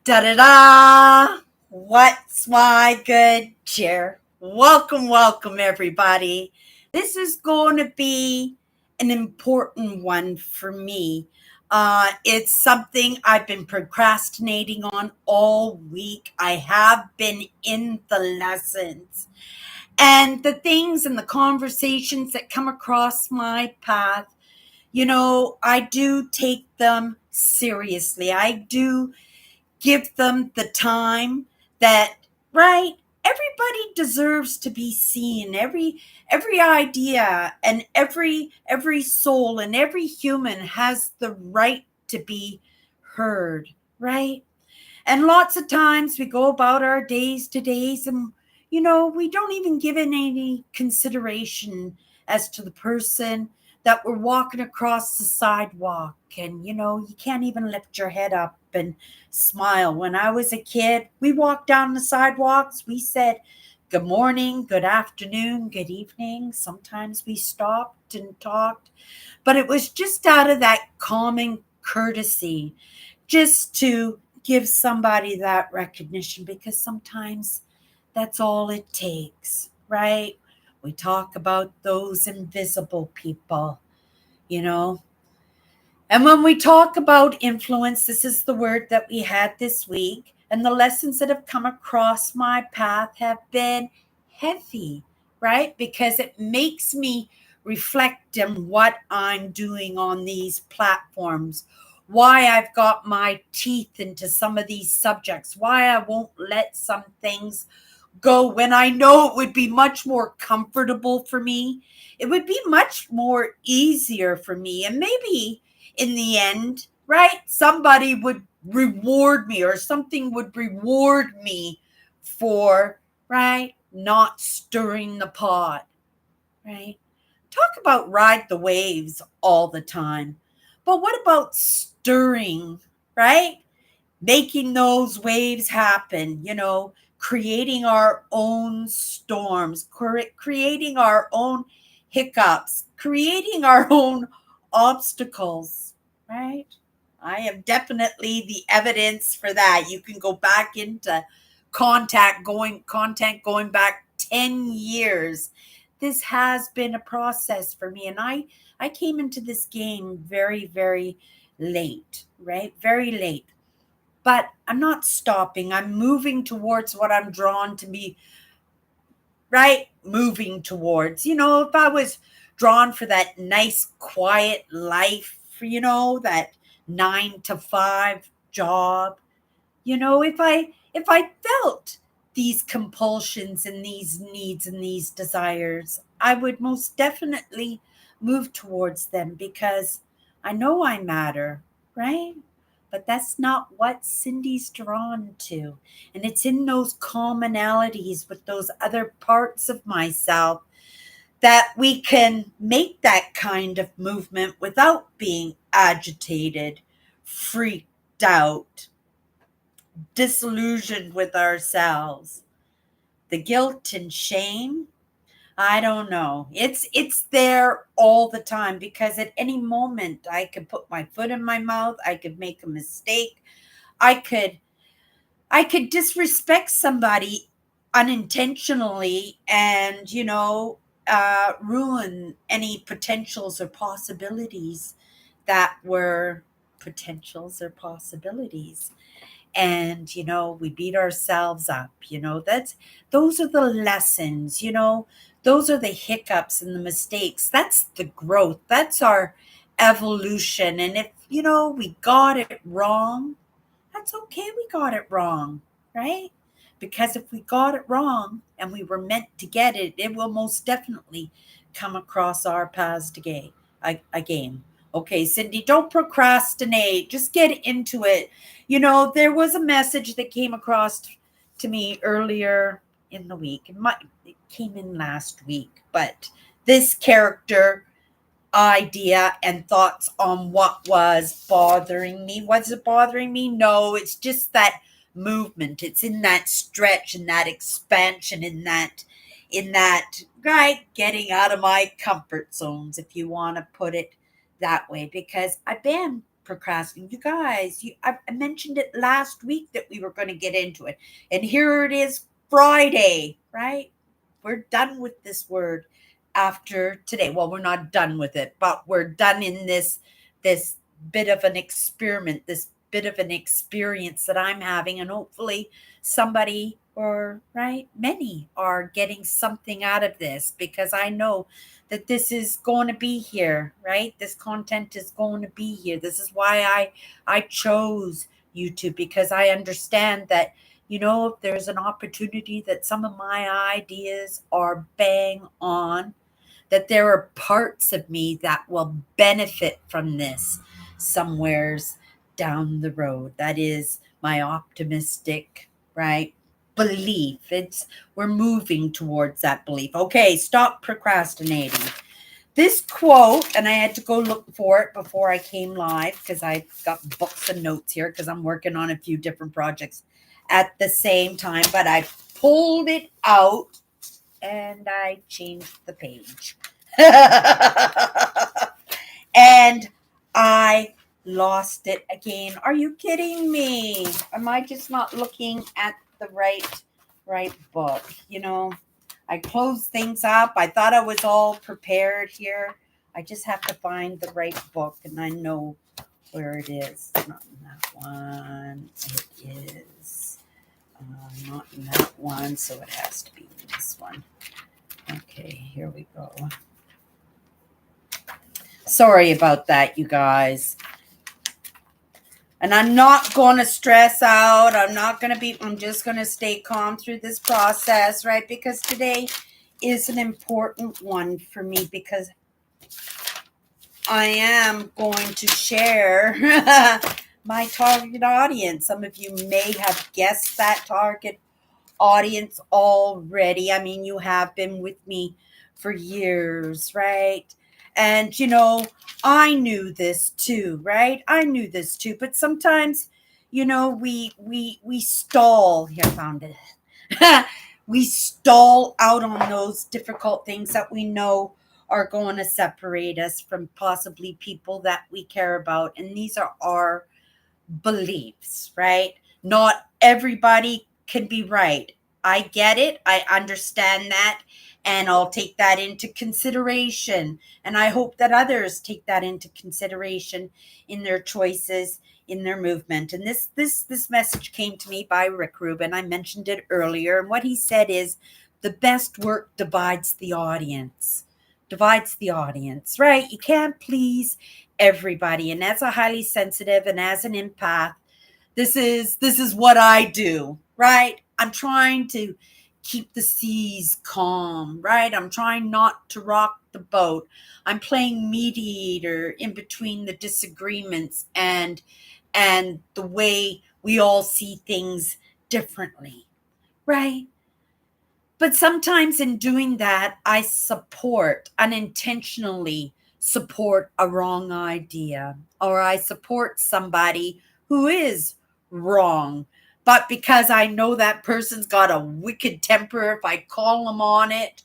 Da da da! What's my good cheer? Welcome, everybody. This is going to be an important one for me. It's something I've been procrastinating on all week. I have been in the lessons and the things and the conversations that come across my path. I do take them seriously. I do give them the time that, right, everybody deserves to be seen. Every idea and every soul and every human has the right to be heard, right? And lots of times we go about our days to days and we don't even give it any consideration as to the person that we're walking across the sidewalk. And you can't even lift your head up and smile. When I was a kid, we walked down the sidewalks, we said good morning, good afternoon, good evening. Sometimes we stopped and talked, but it was just out of that common courtesy, just to give somebody that recognition, because sometimes that's all it takes, right? We talk about those invisible people, you know. And when we talk about influence, this is the word that we had this week. And the lessons that have come across my path have been heavy, right? Because it makes me reflect on what I'm doing on these platforms, why I've got my teeth into some of these subjects, why I won't let some things go when I know it would be much more comfortable for me. It would be much more easier for me. And maybe in the end, right, somebody would reward me or something would reward me for, right, not stirring the pot, right? Talk about ride the waves all the time. But what about stirring, right? Making those waves happen, creating our own storms, creating our own hiccups, creating our own obstacles, right? I am definitely the evidence for that. You can go back into content going back 10 years. This has been a process for me, and I came into this game very, very late, right? Very late. But I'm not stopping. I'm moving towards what I'm drawn to be, right? Moving towards. If I was drawn for that nice, quiet life, that 9 to 5 job, if I felt these compulsions and these needs and these desires, I would most definitely move towards them because I know I matter, right? But that's not what Cindy's drawn to. And it's in those commonalities with those other parts of myself that we can make that kind of movement without being agitated, freaked out, disillusioned with ourselves. The guilt and shame, I don't know. It's there all the time because at any moment I could put my foot in my mouth, I could make a mistake. I could I could disrespect somebody unintentionally and ruin any potentials or possibilities that were potentials or possibilities. And we beat ourselves up. Those are the lessons. Those are the hiccups and the mistakes. That's the growth. That's our evolution. And if we got it wrong, that's okay, we got it wrong, right? Because if we got it wrong and we were meant to get it, it will most definitely come across our paths again. Okay, Cindy, don't procrastinate. Just get into it. There was a message that came across to me earlier in the week. It came in last week, but this character idea and thoughts on what was bothering me. Was it bothering me? No, it's just that movement. It's in that stretch and that expansion, in that right, getting out of my comfort zones, if you want to put it that way, because I've been procrastinating. You guys, I mentioned it last week that we were going to get into it. And here it is, Friday, right? We're done with this word after today. Well, we're not done with it, but we're done in this bit of an experiment, this bit of an experience that I'm having, and hopefully somebody or right many are getting something out of this, because I know that this is going to be here, right? This content is going to be here. This is why I chose YouTube, because I understand that, if there's an opportunity that some of my ideas are bang on, that there are parts of me that will benefit from this somewheres down the road. That is my optimistic, right, belief. We're moving towards that belief. Okay, stop procrastinating. This quote, and I had to go look for it before I came live because I've got books and notes here because I'm working on a few different projects at the same time, but I pulled it out and I changed the page. And I lost it again. Are you kidding me? Am I just not looking at the right book? I closed things up. I thought I was all prepared here. I just have to find the right book, and I know where it is. Not in that one. It is not in that one, so it has to be in this one. Okay, here we go. Sorry about that, you guys. And I'm not going to stress out. I'm just going to stay calm through this process, right? Because today is an important one for me, because I am going to share my target audience. Some of you may have guessed that target audience already. I mean, you have been with me for years, right? And I knew this too, right? I knew this too, but sometimes, we stall. Here, I found it. We stall out on those difficult things that we know are going to separate us from possibly people that we care about. And these are our beliefs, right? Not everybody can be right. I get it. I understand that. And I'll take that into consideration. And I hope that others take that into consideration in their choices, in their movement. And this message came to me by Rick Rubin. I mentioned it earlier. And what he said is, the best work divides the audience. Divides the audience, right? You can't please everybody. And as a highly sensitive and as an empath, this is what I do, right? I'm trying to keep the seas calm, right? I'm trying not to rock the boat. I'm playing mediator in between the disagreements and the way we all see things differently, right? But sometimes in doing that, I unintentionally support a wrong idea, or I support somebody who is wrong. But because I know that person's got a wicked temper, if I call them on it,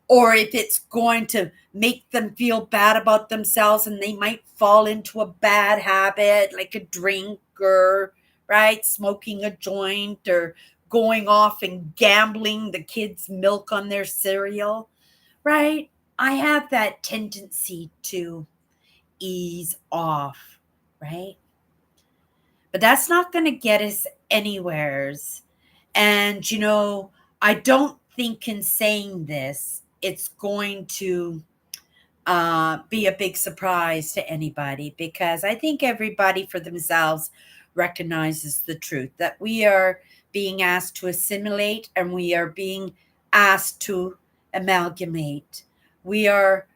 or if it's going to make them feel bad about themselves and they might fall into a bad habit, like a drink or, right, smoking a joint or going off and gambling the kids' milk on their cereal, right? I have that tendency to ease off, right? But that's not going to get us anywheres. And, I don't think in saying this, it's going to be a big surprise to anybody, because I think everybody for themselves recognizes the truth that we are being asked to assimilate and we are being asked to amalgamate. We are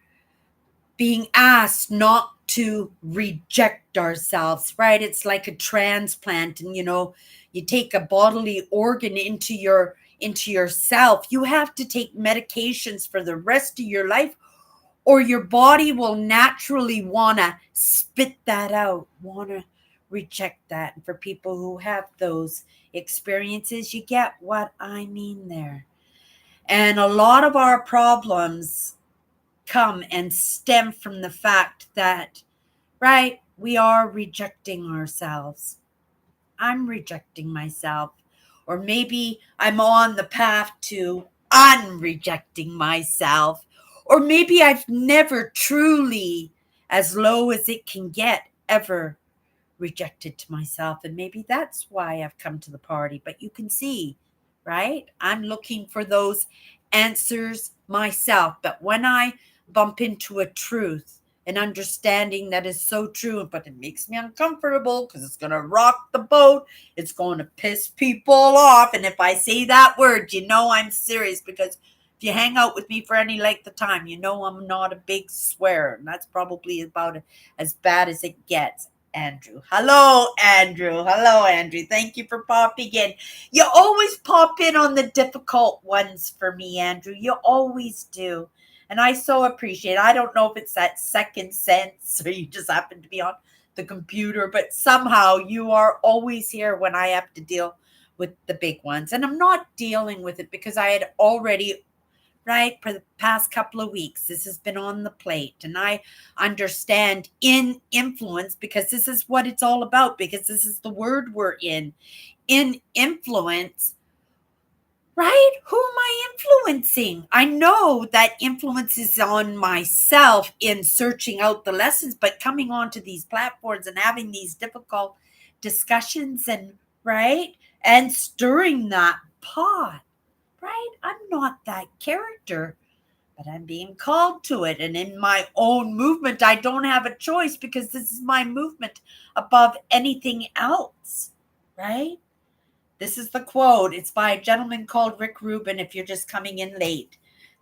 being asked not to reject ourselves, right? It's like a transplant, and you take a bodily organ into yourself. You have to take medications for the rest of your life, or your body will naturally want to spit that out, want to reject that. And for people who have those experiences, you get what I mean there. And a lot of our problems come and stem from the fact that, right, we are rejecting ourselves. I'm rejecting myself. Or maybe I'm on the path to unrejecting myself. Or maybe I've never truly, as low as it can get, ever rejected to myself. And maybe that's why I've come to the party. But you can see, right? I'm looking for those answers myself. But when I bump into a truth, an understanding that is so true, but it makes me uncomfortable because it's going to rock the boat. It's going to piss people off. And if I say that word, you know I'm serious, because if you hang out with me for any length of time, you know I'm not a big swearer. And that's probably about as bad as it gets. Andrew. Hello, Andrew. Hello, Andrew. Thank you for popping in. You always pop in on the difficult ones for me, Andrew. You always do. And I so appreciate it. I don't know if it's that second sense or you just happen to be on the computer, but somehow you are always here when I have to deal with the big ones. And I'm not dealing with it because I had already, right, for the past couple of weeks, this has been on the plate. And I understand in influence, because this is what it's all about, because this is the word we're in influence. Right? Who am I influencing? I know that influence is on myself in searching out the lessons, but coming onto these platforms and having these difficult discussions and, right, and stirring that pot, right? I'm not that character, but I'm being called to it. And in my own movement, I don't have a choice because this is my movement above anything else, right? This is the quote. It's by a gentleman called Rick Rubin, if you're just coming in late.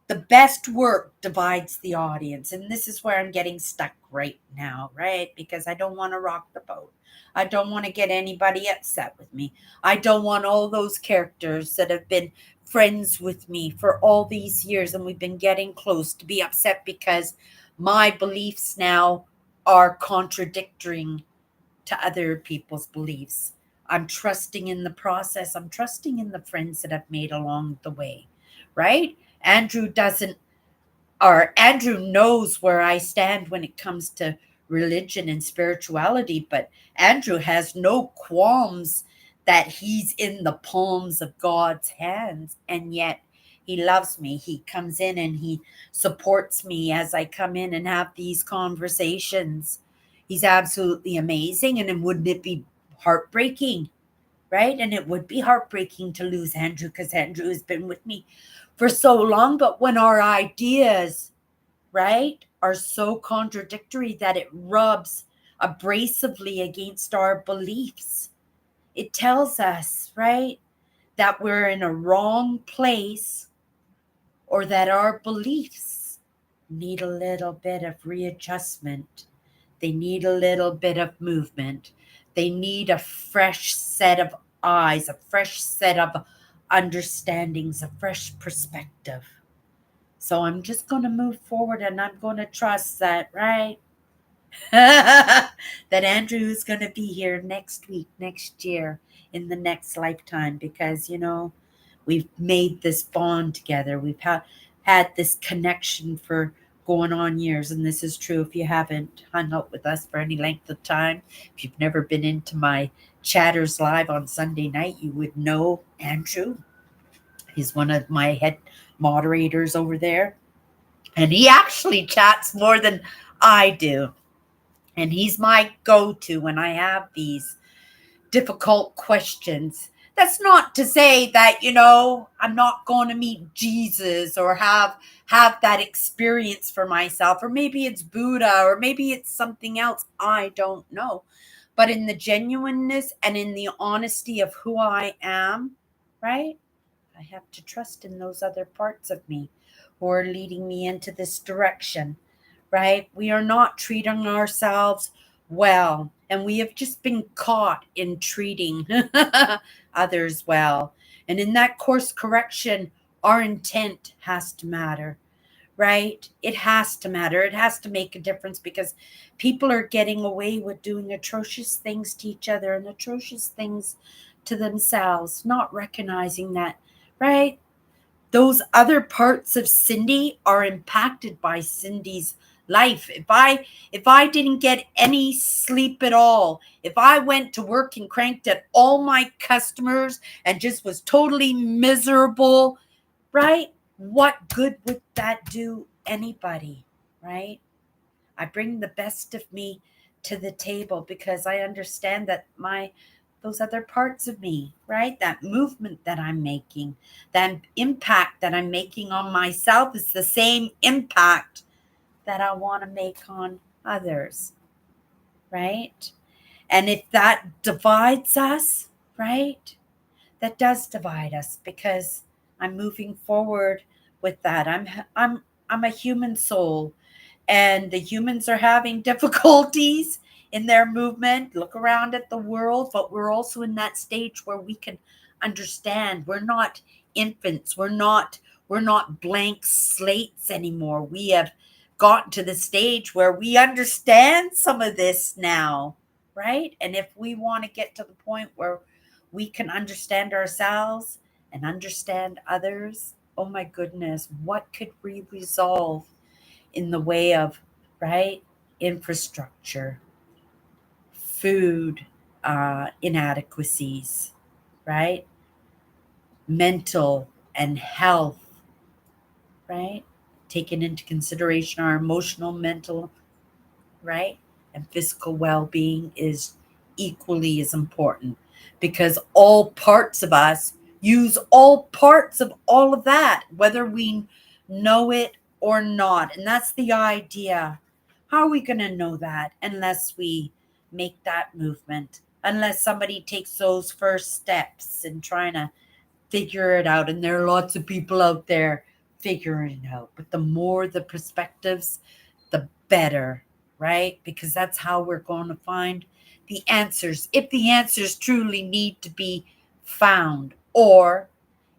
The best work divides the audience. And this is where I'm getting stuck right now, right? Because I don't want to rock the boat. I don't want to get anybody upset with me. I don't want all those characters that have been friends with me for all these years and we've been getting close to be upset because my beliefs now are contradicting to other people's beliefs. I'm trusting in the process. I'm trusting in the friends that I've made along the way, right? Andrew doesn't, or Andrew knows where I stand when it comes to religion and spirituality, but Andrew has no qualms that he's in the palms of God's hands, and yet he loves me. He comes in and he supports me as I come in and have these conversations. He's absolutely amazing. And then wouldn't it be heartbreaking, right? And it would be heartbreaking to lose Andrew because Andrew has been with me for so long. But when our ideas, right, are so contradictory that it rubs abrasively against our beliefs, it tells us, right, that we're in a wrong place or that our beliefs need a little bit of readjustment. They need a little bit of movement. They need a fresh set of eyes, a fresh set of understandings, a fresh perspective. So I'm just going to move forward and I'm going to trust that, right? that Andrew is going to be here next week, next year, in the next lifetime, because, we've made this bond together. We've had this connection for going on years. And this is true if you haven't hung out with us for any length of time. If you've never been into my Chatters Live on Sunday night, you would know Andrew. He's one of my head moderators over there. And he actually chats more than I do. And he's my go-to when I have these difficult questions. That's not to say that, I'm not going to meet Jesus or have that experience for myself, or maybe it's Buddha, or maybe it's something else. I don't know. But in the genuineness and in the honesty of who I am, right? I have to trust in those other parts of me who are leading me into this direction, right? We are not treating ourselves well, and we have just been caught in treating others well. And in that course correction, our intent has to matter, right? It has to matter. It has to make a difference because people are getting away with doing atrocious things to each other and atrocious things to themselves, not recognizing that, right? Those other parts of Cindy are impacted by Cindy's life. If I didn't get any sleep at all, if I went to work and cranked at all my customers and just was totally miserable, right? What good would that do anybody, right? I bring the best of me to the table because I understand that my those other parts of me, right? That movement that I'm making, that impact that I'm making on myself is the same impact that I want to make on others, right? And if that divides us, right? That does divide us because I'm moving forward with that. I'm a human soul, and the humans are having difficulties in their movement. Look around at the world, but we're also in that stage where we can understand. We're not infants. We're not blank slates anymore. We have gotten to the stage where we understand some of this now, right? And if we want to get to the point where we can understand ourselves and understand others, oh my goodness, what could we resolve in the way of, right, infrastructure, food inadequacies, right, mental and health, right, taking into consideration our emotional, mental, right, and physical well-being is equally as important because all parts of us use all parts of all of that, whether we know it or not. And that's the idea. How are we going to know that unless we make that movement, unless somebody takes those first steps in trying to figure it out? And there are lots of people out there figuring it out, but the more the perspectives, the better, right? Because that's how we're going to find the answers, if the answers truly need to be found, or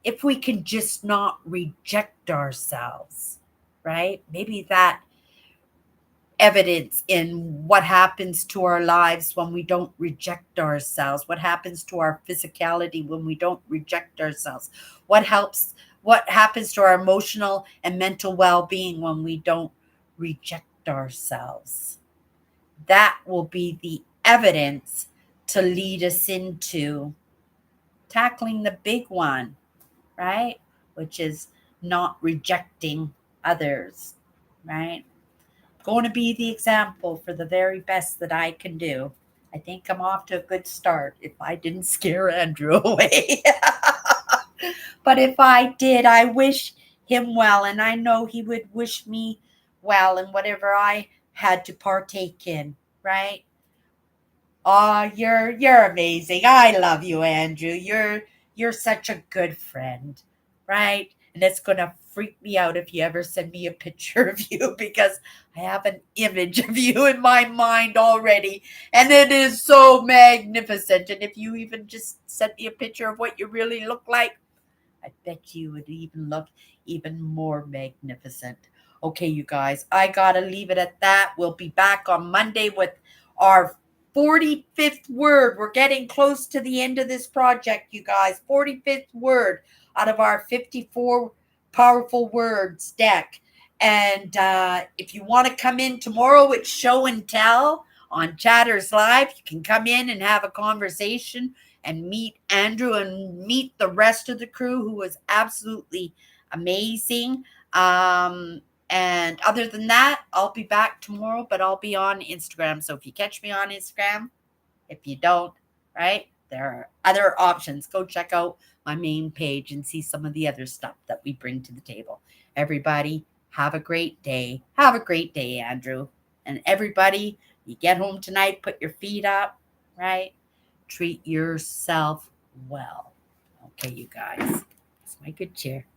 if we can just not reject ourselves, right? Maybe that evidence in what happens to our lives when we don't reject ourselves, what happens to our physicality when we don't reject ourselves, what happens to our emotional and mental well-being when we don't reject ourselves. That will be the evidence to lead us into tackling the big one, right? Which is not rejecting others, right? Going to be the example for the very best that I can do. I think I'm off to a good start if I didn't scare Andrew away. But if I did, I wish him well, and I know he would wish me well in whatever I had to partake in, right? Oh, you're amazing. I love you, Andrew. You're such a good friend, right? And it's gonna freak me out if you ever send me a picture of you because I have an image of you in my mind already, and it is so magnificent. And if you even just sent me a picture of what you really look like, I bet you would even look even more magnificent. Okay, you guys, I gotta leave it at that. We'll be back on Monday with our 45th word. We're getting close to the end of this project, you guys. 45th word out of our 54 powerful words deck. And if you want to come in tomorrow, it's show and tell on Chatters Live. You can come in and have a conversation and meet Andrew and meet the rest of the crew who was absolutely amazing. And other than that, I'll be back tomorrow, but I'll be on Instagram. So if you catch me on Instagram, if you don't, right, there are other options. Go check out my main page and see some of the other stuff that we bring to the table. Everybody, have a great day. Have a great day, Andrew. And everybody, you get home tonight, put your feet up, right? Treat yourself well. Okay, you guys. It's my good chair.